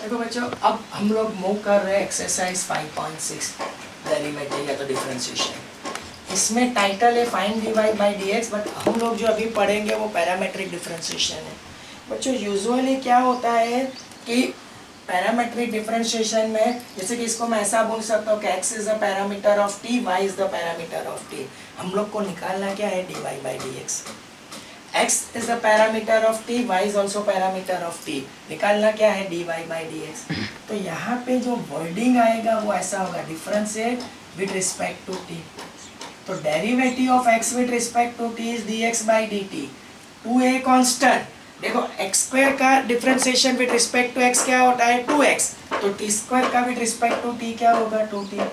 देखो बच्चों, अब हम लोग मूव कर रहे हैं एक्सरसाइज 5.6 डेरिवेटिव या तो डिफरेंशिएशन। इसमें टाइटल है find dy by dx, but हम लोग जो अभी पढ़ेंगे वो पैरामेट्रिक डिफरेंशिएशन है। बच्चों यूजुअली क्या होता है कि पैरामेट्रिक डिफरेंशिएशन में, जैसे कि इसको मैं ऐसा बोल सकता हूँ कि x is the parameter of t, y is the parameter of t। हम लोग को निकालना क्या है, dy by dx। x is the parameter of t, y is also parameter of t। निकालना क्या है, dy by dx। तो यहाँ पे जो वर्डिंग आएगा वो ऐसा होगा, differentiate with respect to t। तो derivative of x with respect to t is dx by dt। 2a constant, देखो x स्क्वायर का differentiation with respect to x क्या होता है, 2x। तो t स्क्वायर का विद रिस्पेक्ट टू t क्या होगा, 2t।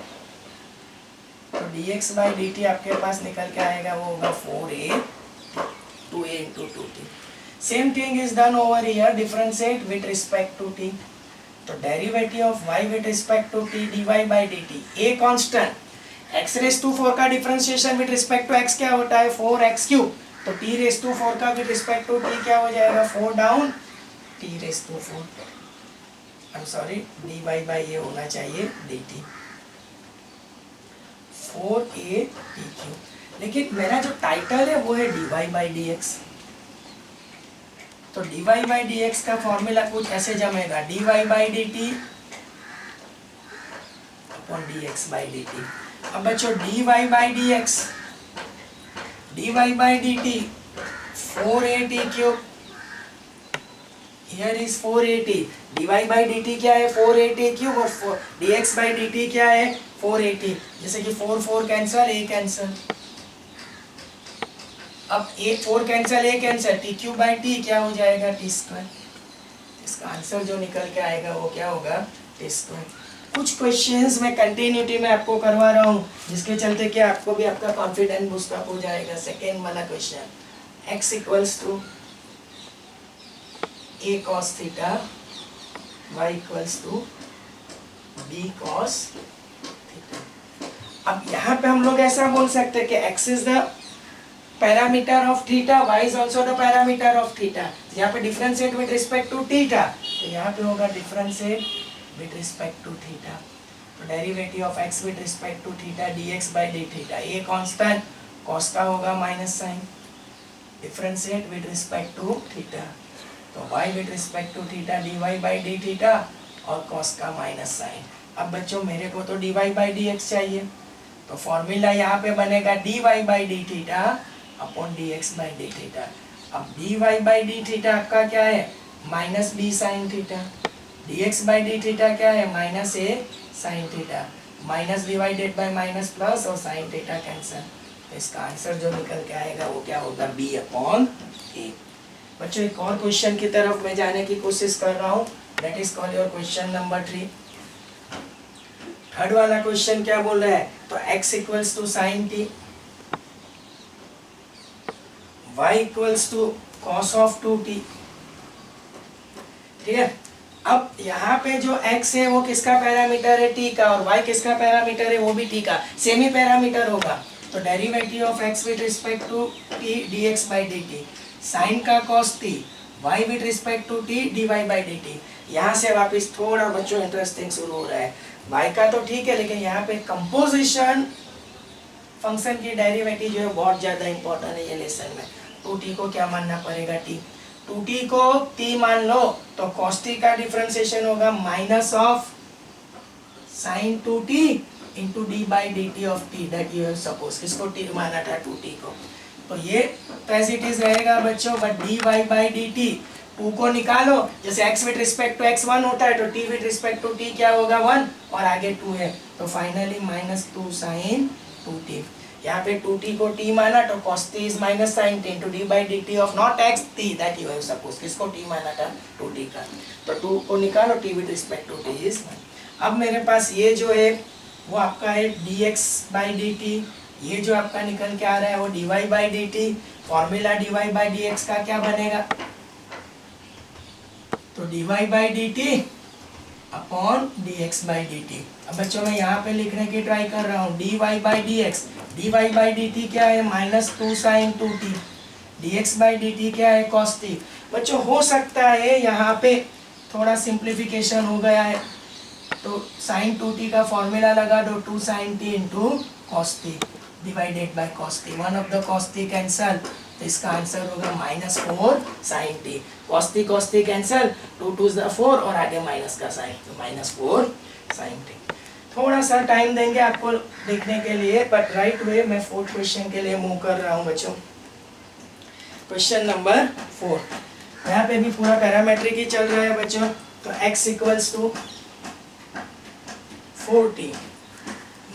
तो dx by dt आपके पास निकल के आएगा, वो होगा 4a 2a into 2t। Same thing is done over here, differentiate with respect to t। तो derivative of y with respect to t dy by dt, a constant, x raised to 4 का differentiation with respect to x क्या होता है, 4x cube। तो t raised to 4 का with respect to t क्या हो जाएगा, 4 down t raised to 4, I'm sorry, dy by ये होना चाहिए dt, 4a t cube। लेकिन मेरा जो टाइटल है वो है dy by dx। तो dy by dx का फॉर्मूला कुछ ऐसे जमेगा, dy by dt upon dx by dt। अब बच्चों dy by dx, dy by dt 4at cube, here is 4at, dy by dt क्या है, 4at क्यूब, और dx by dt क्या है, 4at। जैसे कि 4 4 कैंसल, a कैंसल, अब a 4 cancel, a cancel, T cube by T क्या हो जाएगा, टी स्क्वायर। इसका आंसर जो निकल के आएगा वो क्या होगा, टी स्क्वायर। कुछ क्वेश्चंस में कंटिन्यूटी में आपको करवा रहा हूँ, जिसके चलते क्या आपको भी आपका कॉन्फिडेंस बूस्ट अप हो जाएगा। सेकेंड वाला question, x equals to a cos theta, y equals to b cos theta. अब यहाँ पे हम लोग ऐसा बोल सकते हैं कि x is the parameter of theta, y is also the parameter of theta। यहाँ पे differentiate with respect to theta, तो यहाँ पे होगा differentiate with respect to theta। तो derivative of x with respect to theta dx by d theta, a constant, cos का होगा minus sign, differentiate with respect to theta, तो y with respect to theta dy by d theta और cos का minus sign। अब बच्चों मेरे को तो dy by dx चाहिए, तो फॉर्मूला यहाँ पे बनेगा dy by d theta upon dx by d theta. अब dy by d थीटा आपका क्या है, minus b sin theta, dx by d theta क्या है, minus a sin theta, minus divided by minus plus और sin थीटा कैंसिल। तो इसका answer जो निकल के आएगा वो क्या होगा, b अपॉन a। बच्चों एक और क्वेश्चन की तरफ मैं जाने की कोशिश कर रहा हूँ, that is called your question number 3। Third वाला क्वेश्चन क्या बोल रहा है, तो x equals to sine t, y equals to cos of 2t। ठीक है, अब यहाँ पे जो x है वो किसका पैरामीटर है, t का, और y किसका पैरामीटर है, वो भी t का, सेमी पैरामीटर होगा। तो derivative of x with respect to t dx by dt, sine का cos t, y with respect to t dy by dt। यहाँ से वापस थोड़ा बच्चों इंटरेस्टिंग शुरू हो रहा है। y का तो ठीक है, लेकिन यहाँ पे कंपोजिशन फंक्शन की डेरिवेटिव जो है बहुत ज्यादा इंपॉर्टेंट है ये लेसन में। 2t को क्या मानना पड़ेगा, t, 2t को t मान लो तो cos t का डिफरेंशिएशन होगा minus of sin 2t into d by dt of t that you have supposed। किसको t माना था, 2t को, तो ये एज इट इज रहेगा बच्चों, बट dy by dt 2 को निकालो, जैसे x with respect to x 1 होता है तो t with respect to t क्या होगा, 1, और आगे 2 है, तो फाइनली माइनस 2 sin 2t। यहाँ पे 2t को t माना तो cos t is minus sin t into d by dt of not x t that you have supposed। किसको t माना था, 2t का, तो 2 को निकालो, t with respect to t is 1। अब मेरे पास ये जो है वो आपका है dx by dt, ये जो आपका निकल के आ रहा है वो dy by dt। Formula dy by dx का क्या बनेगा, तो dy by dt upon dx by dt। अब बच्चों मैं यहाँ पे लिखने की ट्राई कर रहा हूँ, dy by dx, dy by dt क्या है, minus 2 sin 2t, dx by dt क्या है, cos t। बच्चों हो सकता है यहाँ पे थोड़ा सिंप्लीफिकेशन हो गया है, तो साइन 2t का फॉर्मूला लगा दो, 2 sin t into cos T divided by cos T, one of the cos T cancel, तो इसका आंसर होगा -4 sin t। Cos T cancel, 2 2 4 और आगे माइनस का साइन, तो -4 sin t। थोड़ा सा टाइम देंगे आपको देखने के लिए, बट राइट वे मैं फोर्थ क्वेश्चन के लिए मूव कर रहा हूँ बच्चों। क्वेश्चन नंबर 4, यहाँ पे भी पूरा पैरामेट्रिक ही चल रहा है बच्चों। तो x equals to 4t,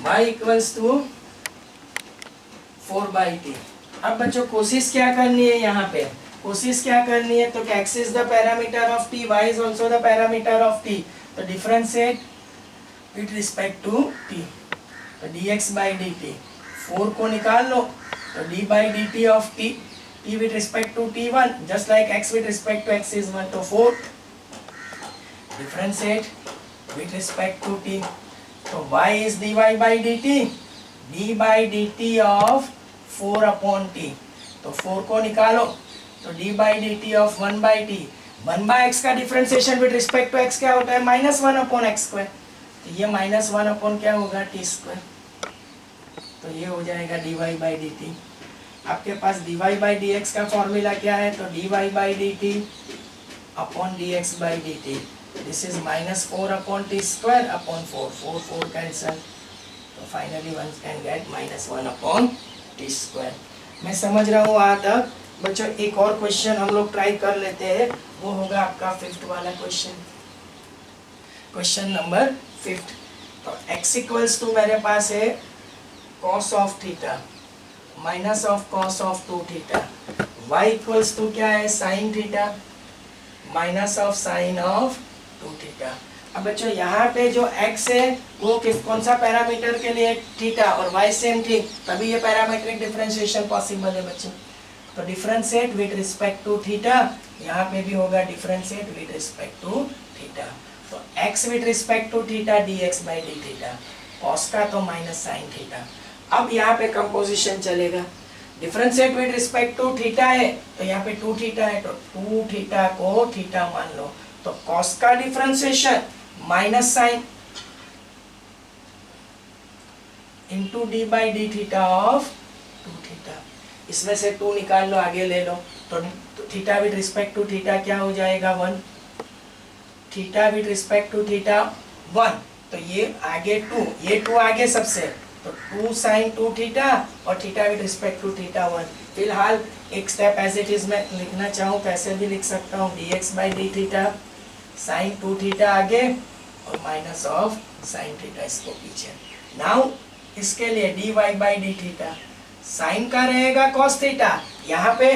y equals to 4/t। अब बच्चों कोशिश क्या करनी है, यहाँ पे कोशिश क्या करनी है, तो x is the parameter of t, y is also the parameter of t, तो differentiate with respect to t, तो dx by dt, 4 को निकाल लो, तो d by dt of t, t with respect to t1, just like x with respect to x is 1, तो 4 differentiate with respect to t, तो y is dy by dt, d by dt of 4 upon t, तो 4 को निकालो, तो d by dt of 1 by t, 1 by x का differentiation with respect to x क्या होता है, -1 upon x स्क्वायर, तो ये -1 upon क्या होगा, t स्क्वायर, तो ये हो जाएगा dy by dt। आपके पास dy by dx का फॉर्मूला क्या है, तो dy by dt upon dx by dt, this is -4 upon t square upon 4, 4 4 cancel, तो finally one can get -1 upon t square. मैं समझ रहा हूँ वहाँ तक बच्चों। एक और क्वेश्चन हम लोग ट्राई कर लेते हैं, वो होगा आपका 5th वाला क्वेश्चन, क्वेश्चन नंबर 5। तो x इक्वल्स टू मेरे पास है cos ऑफ theta minus of cos of 2 theta, y equals to क्या है, sin theta minus of sin of 2 theta. अब बच्चों यहाँ पे जो x है वो कौन सा पैरामीटर के लिए, थीटा, और y सेम थी, तभी ये पैरामेट्रिक डिफरेंशिएशन पॉसिबल है बच्चों। तो differentiate with respect to theta, यहाँ पे भी होगा differentiate with respect to theta, तो x with respect to theta dx by D theta, cos का तो माइनस साइन थीटा। अब यहाँ पे कंपोजिशन चलेगा, differentiate with respect to theta है, तो यहाँ पे 2 थीटा है, तो 2 थीटा को थीटा मान लो, तो cos का differentiation minus sine into d by D theta of 2 theta, इसमें से 2 निकाल लो, आगे ले लो, तो theta with respect to theta क्या हो जाएगा, 1, theta with respect to theta 1, तो ये आगे 2, ये 2 आगे सबसे, तो 2 sin 2 थीटा और theta with respect to theta 1। फिलहाल एक स्टेप एज इट इज मैं लिखना चाहूँ, कैसे भी लिख सकता हूँ, dx by D theta sin 2 theta आगे और माइनस ऑफ sin थीटा इसको पीछे। नाउ इसके लिए dy by D theta, sine का रहेगा cos थीटा, यहाँ पे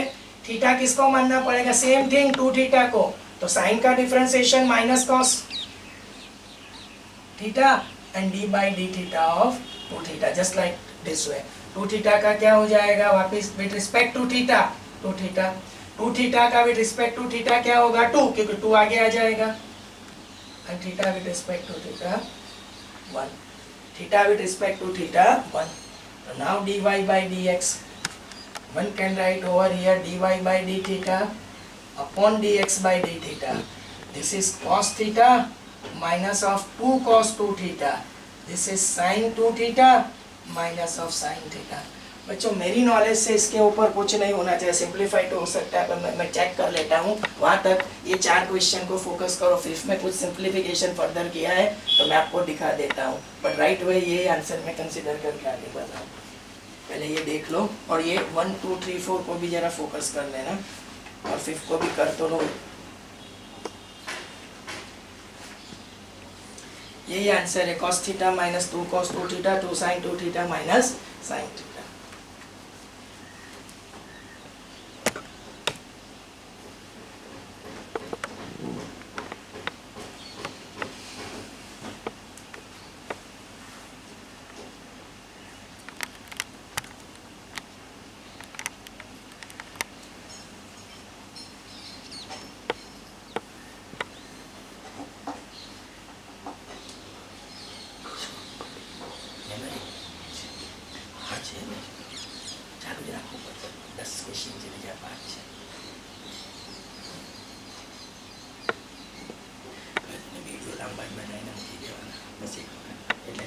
थीटा किसको मानना पड़ेगा, सेम थिंग 2 थीटा को, तो साइन का differentiation minus cos theta and d by D theta of 2 theta, just like this way. 2 theta का क्या हो जाएगा वापस with respect to theta, 2 theta, 2 theta का विद रिस्पेक्ट टू थीटा क्या होगा, 2, क्योंकि 2 आगे आ जाएगा, and theta with respect to theta 1, theta with respect to theta 1। So now dy by dx, one can write over here dy by d theta upon dx by d theta. This is cos theta minus of 2 cos 2 theta. This is sin 2 theta minus of sin theta. बच्चों मेरी knowledge से इसके ऊपर कुछ नहीं होना चाहिए, simplify तो हो सकता है, पर मैं चेक कर लेता हूँ वहाँ तक। ये 4 क्वेश्चन को फोकस करो, फिफ्थ में कुछ सिंप्लीफिकेशन फर्दर किया है तो मैं आपको दिखा देता हूँ, बट राइट वे ये आंसर में कंसिडर करके आगे बढ़ाऊँ। पहले ये देख लो, और ये 1 2 3 4 को भी जरा फोकस कर लेना, और 5th को भी कर तो लो। यही आंसर है, cos theta minus 2 cos 2 theta 2 sin 2 theta minus sin theta. બસ એક એટલે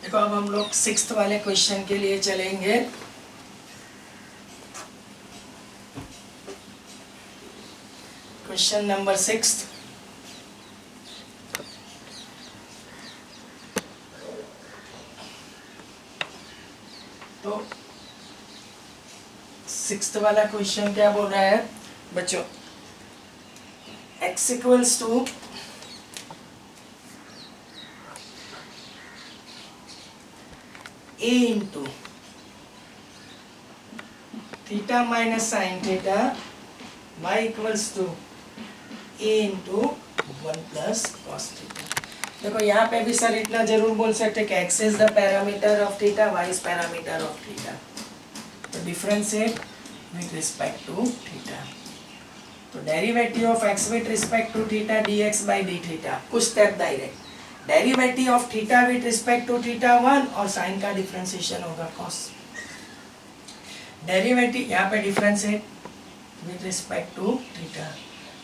देखो अब हम लोग 6th वाले क्वेश्चन के लिए चलेंगे। Question number 6। तो 6th वाला क्वेश्चन क्या बोल रहा है बच्चों, x equals to a into theta minus sin theta y equals to a into 1 plus cos theta। देखो यहाँ पे भी सर इतना जरूर बोल सकते कि x is the parameter of theta, y is parameter of theta। तो differentiate with respect to theta। तो derivative of x with respect to theta dx by d theta, कुछ step direct. Derivative of theta with respect to theta 1 और sign का differentiation होगा cos. Derivative यहाँ पे differentiate with respect to theta,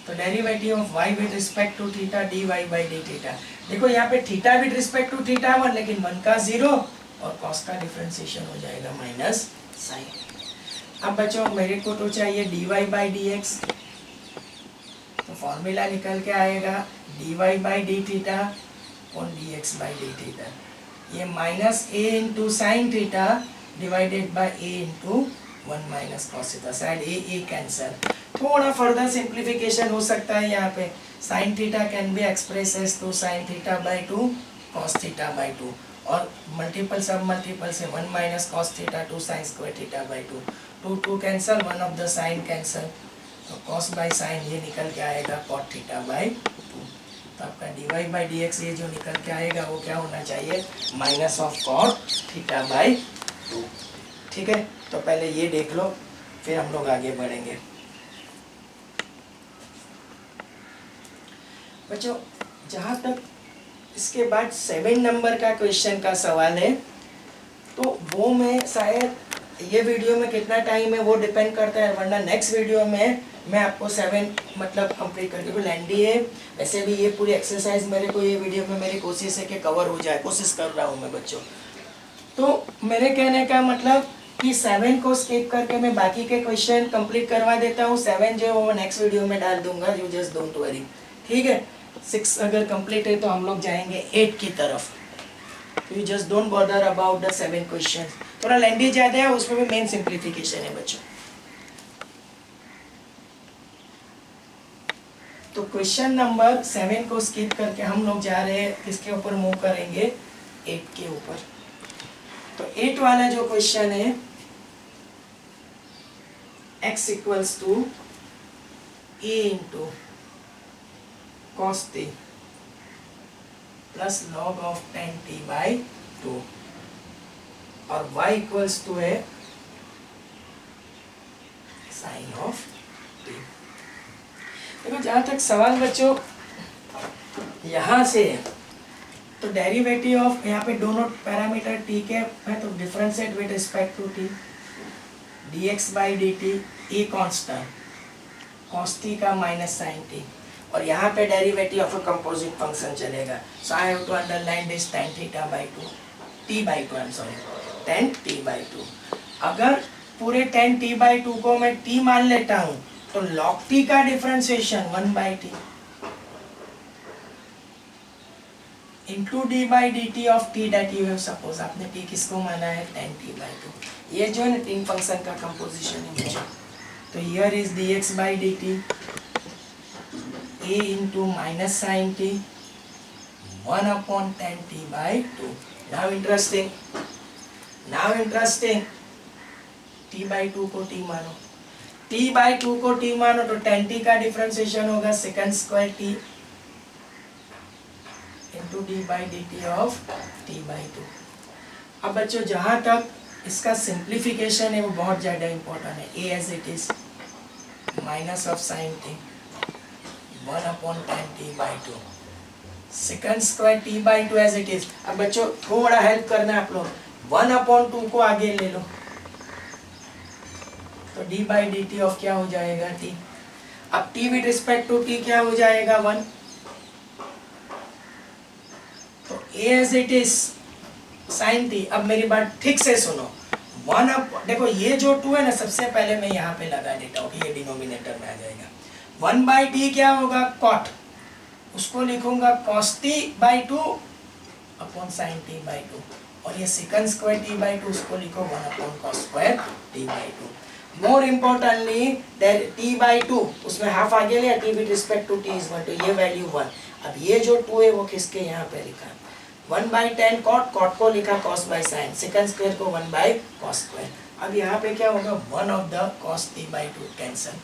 तो derivative of y with respect to theta dy by D theta. देखो यहाँ पे theta with respect to theta 1, लेकिन 1 का 0 और कॉस का डिफरेंशिएशन हो जाएगा माइनस साइन। अब बच्चों मेरे को तो चाहिए dy by d x, formula निकल के आएगा dy बाई डी थीटा और dx बाई डी थीटा, ये minus a into sine theta divided by a into 1 minus cos theta, side a cancel. थोड़ा फर्दर सिंप्लीफिकेशन हो सकता है यहाँ पे, sine theta can be express as 2 sine theta by 2 cos theta by 2, और multiple सब multiple से 1 minus cos theta 2 sign square theta by 2, 2 cancel, 1 of the sine cancel, तो कॉस बाई साइन ये निकल के आएगा कॉट थीटा बाई 2। तो आपका dy बाई dx ये जो निकल के आएगा वो क्या होना चाहिए, minus of cot theta by 2। ठीक है, तो पहले ये देख लो फिर हम लोग आगे बढ़ेंगे। बच्चों जहाँ तक इसके बाद 7 नंबर का क्वेश्चन का सवाल है, तो वो मैं शायद ये वीडियो में कितना टाइम है वो डिपेंड करता है, वरना नेक्स्ट वीडियो में मैं आपको 7 मतलब कंप्लीट कर दूँ। लेंदी है वैसे भी ये पूरी एक्सरसाइज मेरे को ये वीडियो में मेरी कोशिश है कि कवर हो जाए, कोशिश कर रहा हूँ मैं बच्चों। तो मेरे कहने का मतलब कि 7 को स्किप करके मैं बाकी के क्वेश्चन कंप्लीट करवा देता हूँ, 7 जो है वो नेक्स्ट वीडियो में डाल दूंगा, यू जस्ट डोंट वरी। ठीक है, 6 अगर कंप्लीट है तो हम लोग जाएंगे 8 की तरफ, you just don't bother about the 7 question. थोड़ा लेंदी ज़्यादा है, उसमें भी मेन सिंप्लीफिकेशन है बच्चों। तो क्वेश्चन नंबर 7 को स्किप करके हम लोग जा रहे हैं, किसके ऊपर मूव करेंगे, 8 के ऊपर। तो 8 वाला जो क्वेश्चन है, x equals to a into cos t plus log of tan t by 2 और y इक्वल्स टू है साइन ऑफ t। देखो जहाँ तक सवाल बच्चों यहाँ से है, तो डेरिवेटिव ऑफ यहाँ पे दोनों पैरामीटर t के है, तो differentiate with respect to t, dx by D T a constant cos t का माइनस साइन t, और यहाँ पे derivative of a composite function चलेगा। So I have to underline this tan theta by 2 t by 2, I am sorry tan t by 2। अगर पूरे tan t by 2 को मैं t मान लेता हूँ तो log t का differentiation 1 by t into d by D t of t that you have suppose, आपने t किसको माना है tan t बाई 2, ये जो है ना तीन फंक्शन का कंपोजिशन है मुझे। तो here is dx by D t a into minus sine t 1 upon tan t by 2। Now interesting t by 2 को t मानो, t बाई 2 को t मानो तो tan t का डिफरेंशिएशन होगा second square t into d by D t of t by 2। अब बच्चों जहाँ तक इसका सिंप्लीफिकेशन है वो बहुत ज़्यादा इम्पोर्टेंट है, a as it is minus of sine t 1 upon tan t by 2 second square t by 2 as it is. अब बच्चों थोड़ा हेल्प करना आप लोग, 1 अपॉन 2 को आगे ले लो तो d by D t of क्या हो जाएगा t। अब t with respect to t क्या हो जाएगा 1, तो a as it is sine t। अब मेरी बात ठीक से सुनो, 1 अप देखो ये जो 2 है ना, सबसे पहले मैं यहाँ पे लगा देता हूँ कि ये डिनोमिनेटर में आ जाएगा। 1 बाई टी क्या होगा कॉट, उसको लिखूंगा cos t by 2 upon sine t by 2, और ये सेकंड स्क्वायर t बाई 2 उसको लिखो 1 upon cos square t by 2। More importantly that t by 2 उसमें हाफ आगे लिया, t with respect to t is 1, तो ये वैल्यू 1। अब ये जो 2 है वो किसके यहाँ पे लिखा, 1 बाई टेन कॉट, कॉट को लिखा cos by sine, second square को 1 बाई cos स्क्वायर। अब यहाँ पे क्या होगा 1 of the cos t by 2 cancel,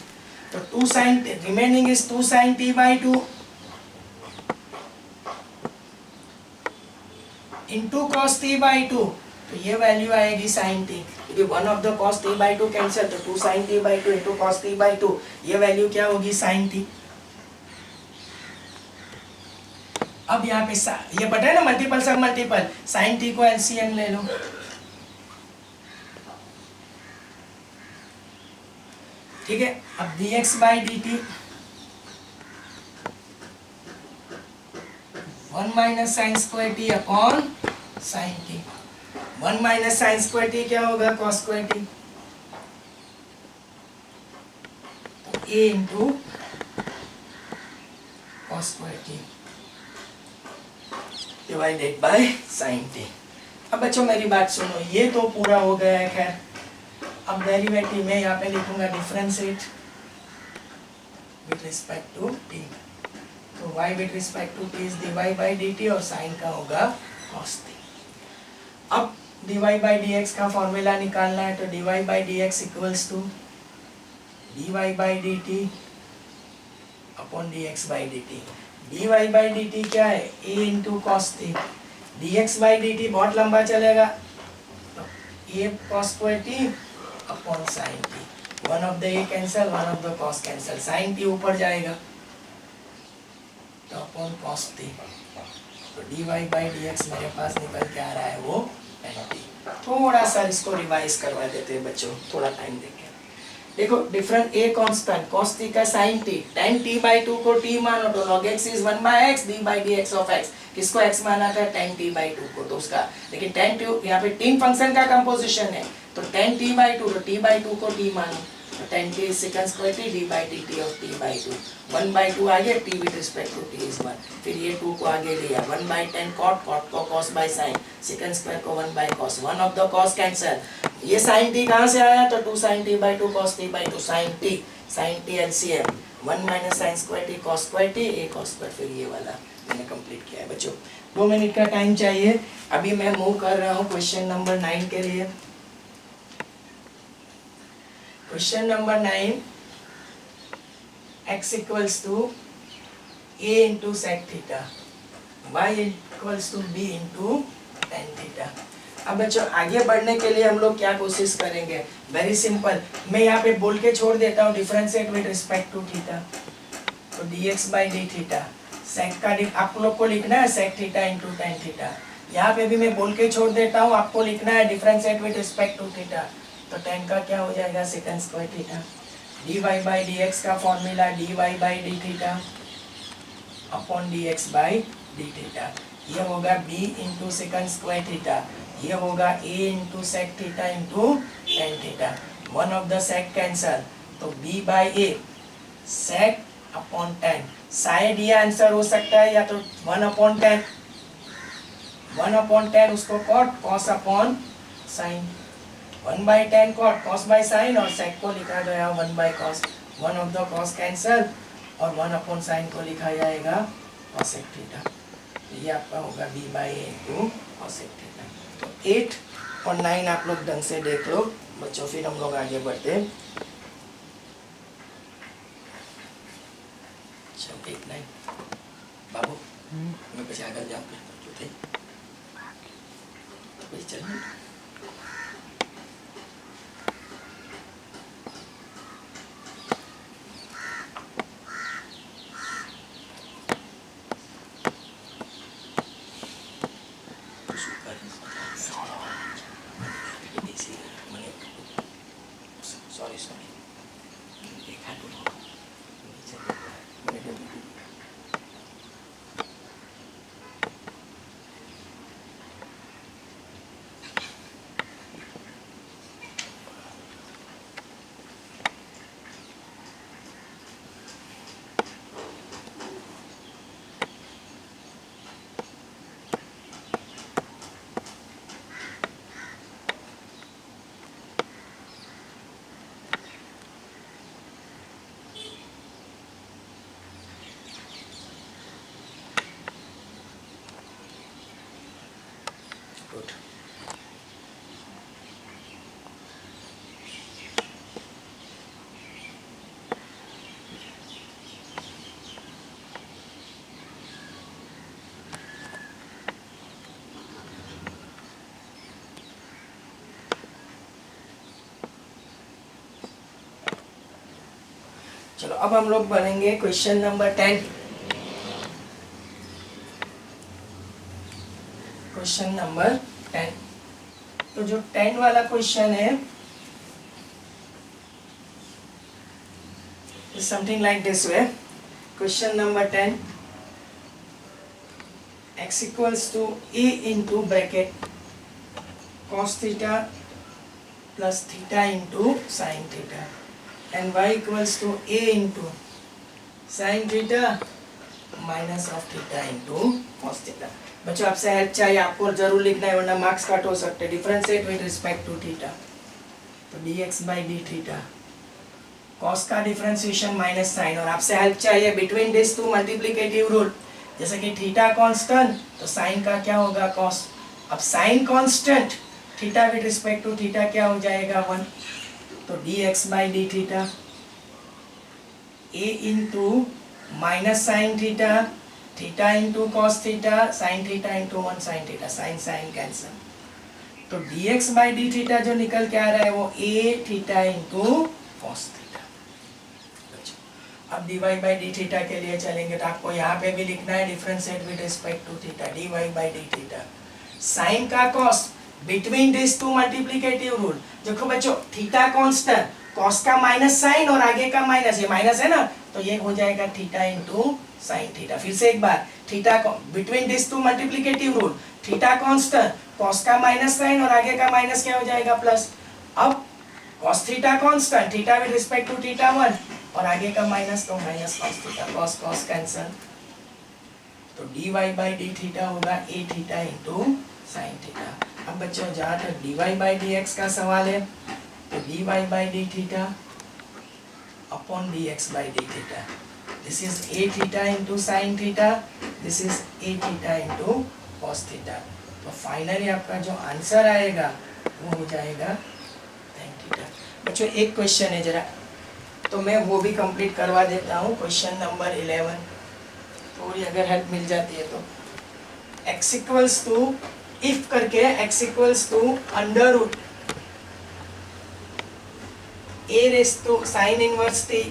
तो 2 sine remaining is 2 sine t by 2 into cos t by 2, तो ये वैल्यू आएगी साइन t, क्योंकि 1 of the cos t by 2 cancel, तो 2 sine t by 2 into cos t by 2, ये value क्या होगी sign t। अब यहाँ पे ये पता है ना मल्टीपल सब मल्टीपल, साइन t को एलसीएम ले लो, ठीक है। अब dx by D T 1 minus sine square T upon sine t, 1 minus sine square T क्या होगा cos स्क्वायर टी, तो a into cos square t divided by sin t। अब बच्चों मेरी बात सुनो, ये तो पूरा हो गया है। खैर अब डेरिवेटिव में यहाँ पे लिखूंगा differentiate with respect to t, तो y with respect to t is dy by dt और sin का होगा cos t। अब dy बाई dx का फॉर्मूला निकालना है, तो dy by dx equals to dy by dt upon dx by dt। dy by dt क्या है, a into cos t, dx by dt बहुत लंबा चलेगा, तो a cos square t upon sin t, one of the a cancel, one of the cos cancel, sin t ऊपर जाएगा तो upon cos t, तो dy बाई dx मेरे पास निकल के आ रहा है वो tan t। थोड़ा सा इसको रिवाइज करवा देते हैं बच्चों, थोड़ा टाइम देंगे। देखो different a constant cos t का sin t, tan t by 2 को t मानो तो log x is 1 by x, d by dx of x, किसको x माना था, tan t by 2 को, तो उसका, लेकिन tan t यहाँ पे तीन फंक्शन का कंपोजिशन है, तो tan t by 2 तो t by 2 को t मानो, तो tan t is secant square t d by dt of t by 2, 1 by 2 आगे t with respect to t is 1, फिर ये 2 को आगे लिया, 1 by tan cot, cot को cos by sin, secant square को 1 by cos, one of the cos cancel, ये sin t कहाँ से आया, तो 2 sin t by 2 cos t by 2 sin t LCM 1 minus sin square t cos square t a cos square, फिर ये वाला मैंने कंप्लीट किया है बच्चों। 2 मिनट का टाइम चाहिए। अभी मैं मूव कर रहा हूँ क्वेश्चन नंबर 9 के लिए। Question number 9, x equals to a into sec theta, y equals to b into tan theta. अब बच्चों आगे बढ़ने के लिए हम लोग क्या कोशिश करेंगे, वेरी सिंपल, मैं यहाँ पे बोल के छोड़ देता हूँ differentiate with respect to theta, तो dx by D theta, sec का आप लोग को लिखना है sec theta into tan theta, यहाँ पे भी मैं बोल के छोड़ देता हूँ, आपको लिखना है differentiate with respect to theta, तो tan का क्या हो जाएगा second square theta, dy by dx का फॉर्मूला dy by D theta upon dx by D theta, ये होगा b into second square theta, ये होगा a into sec theta into tan theta, one of the sec cancel, तो b by a sec upon tan, शायद ये answer हो सकता है या तो 1 अपॉन 10, 1 अपॉन 10 उसको cot, cos upon sine, 1 by 10 cot, cos by sine, और सेक को लिखा गया 1 by cos, one of the cos cancel, और 1 अपॉन साइन को लिखा जाएगा कॉसेक थीटा, ये आपका होगा b by A into cosec theta. तो 8 और 9 आप लोग ढंग से देख लो बच्चों, फिर हम लोग आगे बढ़ते हैं। चल 8 9 बाबू मैं પછી આગળ જાઉં તો થઈ પછી ચલ गुड। चलो अब हम लोग बढ़ेंगे क्वेश्चन नंबर 10। क्वेश्चन नंबर 10, तो जो 10 वाला क्वेश्चन है something like this way. Question number 10, x equals to a into bracket cos theta plus theta into sine theta, and y equals to a into sin theta minus of theta into cos theta. बच्चों आपसे help चाहिए, आपको जरूर लिखना है वरना marks cut हो सकते हैं। Differentiate with respect to theta, तो dx by D theta, cos का डिफरेंशिएशन माइनस साइन, और आपसे हेल्प चाहिए between this two multiplicative rule. जैसे कि थीटा कांस्टेंट तो साइन का क्या होगा कॉस। अब sine constant, theta with respect to theta क्या हो जाएगा 1, तो dx by D theta a into minus sine theta, theta into cos theta, sine theta into 1 sine theta, sine sine cancel, तो dx बाई डी थीटा जो निकल के आ रहा है वो a theta into cos theta. अब dy बाई डी थीटा के लिए चलेंगे तो आपको यहाँ पे भी लिखना है differentiate with respect to theta, dy by D theta, sine का cos between this two multiplicative rule. देखो बच्चों थीटा कांस्टेंट, कॉस का माइनस साइन और आगे का माइनस, ये माइनस है ना, तो ये हो जाएगा थीटा इंटू साइन थीटा। फिर से एक बार, theta between this two multiplicative rule, theta constant, cos का माइनस साइन और आगे का माइनस क्या हो जाएगा प्लस। अब cos theta constant, theta with respect to theta 1 और आगे का माइनस, तो minus cos theta, cos cos cancel, तो dy बाई डी थीटा होगा a theta into sine theta. अब बच्चों जहाँ तक dy बाई dx का सवाल है तो dy by D theta upon dx by D theta, this is a theta into sine theta, this is a theta into cos theta. तो finally आपका जो आंसर आएगा वो हो जाएगा tan थीटा। बच्चों एक क्वेश्चन है जरा, तो मैं वो भी कंप्लीट करवा देता हूँ, क्वेश्चन नंबर 11, थोड़ी अगर हेल्प मिल जाती है तो। x इक्वल्स टू, इफ करके x equals to under root a raise to sine inverse t,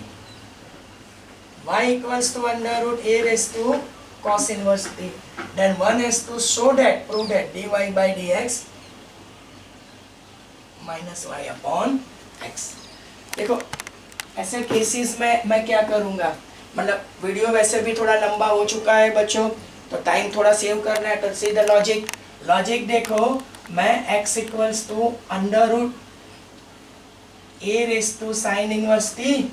y equals to under root a raise to cos inverse t, then one has to show that, prove that dy by dx minus y upon x। देखो ऐसे cases में मैं क्या करूंगा, मतलब video वैसे भी थोड़ा लंबा हो चुका है बच्चों, तो टाइम थोड़ा सेव करना है, तो सीधा लॉजिक देखो, मैं x equals to under root a raise to sine inverse t,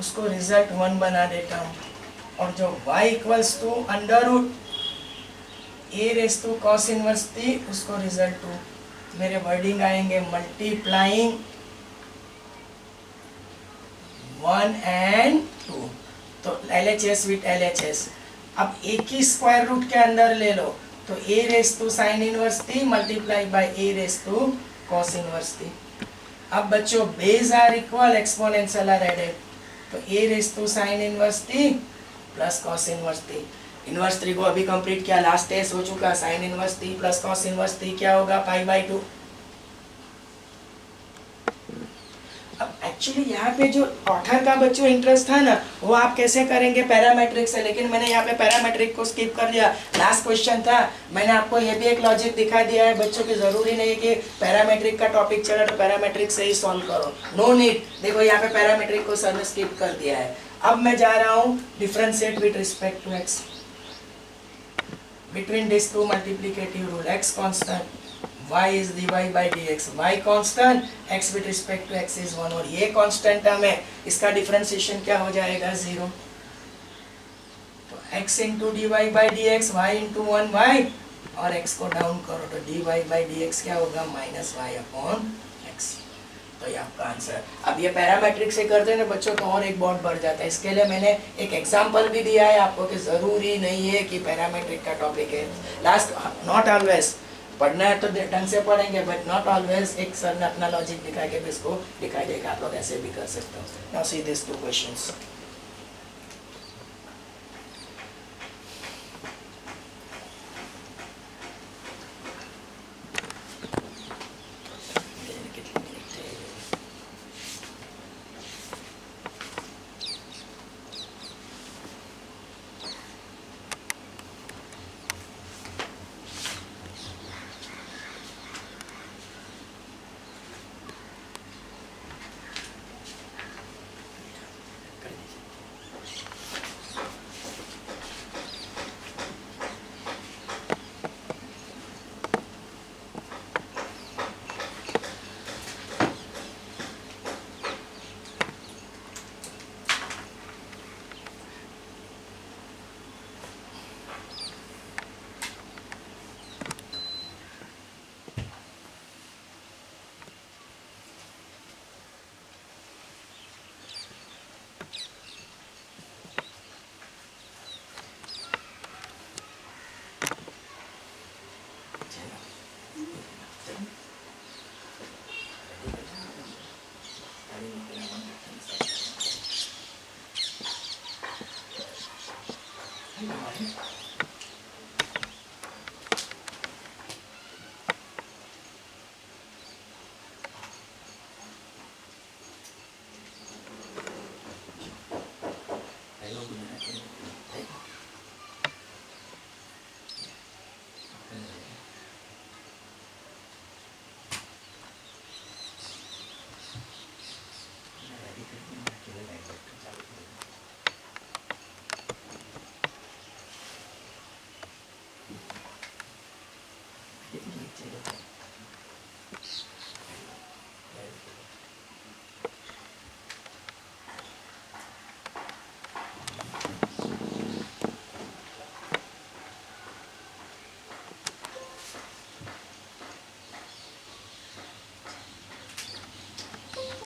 उसको रिजल्ट 1 बना देता हूँ, और जो y equals to under root a raise to cos inverse t, उसको रिजल्ट 2। मेरे वर्डिंग आएंगे मल्टीप्लाइंग 1 and 2, तो LHS विथ LHS। अब एक ही स्क्वायर रूट के अंदर ले लो, तो a raise to sine inverse t multiply by a raise to cos inverse t। अब बच्चों base are equal, exponential are added, तो a raise to sine inverse t plus cos inverse t। Inverse 3 को अभी complete किया, last test हो चुका, sine inverse t plus cos inverse t क्या होगा पाई बाई 2। अब एक्चुअली यहाँ पे जो ऑथर का बच्चों इंटरेस्ट था ना, वो आप कैसे करेंगे पैरामेट्रिक से, लेकिन मैंने यहाँ पे पैरामेट्रिक को स्किप कर दिया। लास्ट क्वेश्चन था, मैंने आपको ये भी एक लॉजिक दिखा दिया है बच्चों की, जरूरी नहीं है कि पैरामेट्रिक का टॉपिक चला तो पैरामेट्रिक से ही सॉल्व करो, नो नीड। देखो यहाँ पे पैरामेट्रिक को सर ने स्किप कर दिया है। अब मैं जा रहा हूँ differentiate with respect to x, between this two multiplicative rule, x constant, y is dy by dx, y constant, x with respect to x is 1, और ये कांस्टेंट टर्म है, इसका डिफरेंशिएशन क्या हो जाएगा 0, तो x into dy by dx, y into 1y, और x को डाउन करो तो dy by dx क्या होगा माइनस y अपॉन x। तो ये आपका आंसर। अब ये पैरामेट्रिक से करते हैं ना बच्चों तो और एक बहुत बढ़ जाता है, इसके लिए मैंने एक एग्जांपल भी दिया है आपको कि जरूरी नहीं है कि पैरामेट्रिक का टॉपिक है। लास्ट नॉट ऑलवेज पढ़ना है तो ढंग से पढ़ेंगे, बट नॉट ऑलवेज एक सर ने अपना लॉजिक दिखा के भी इसको दिखाई देगा, आप लोग ऐसे भी कर सकते हो। Now see this 2 questions. कर दीजिए।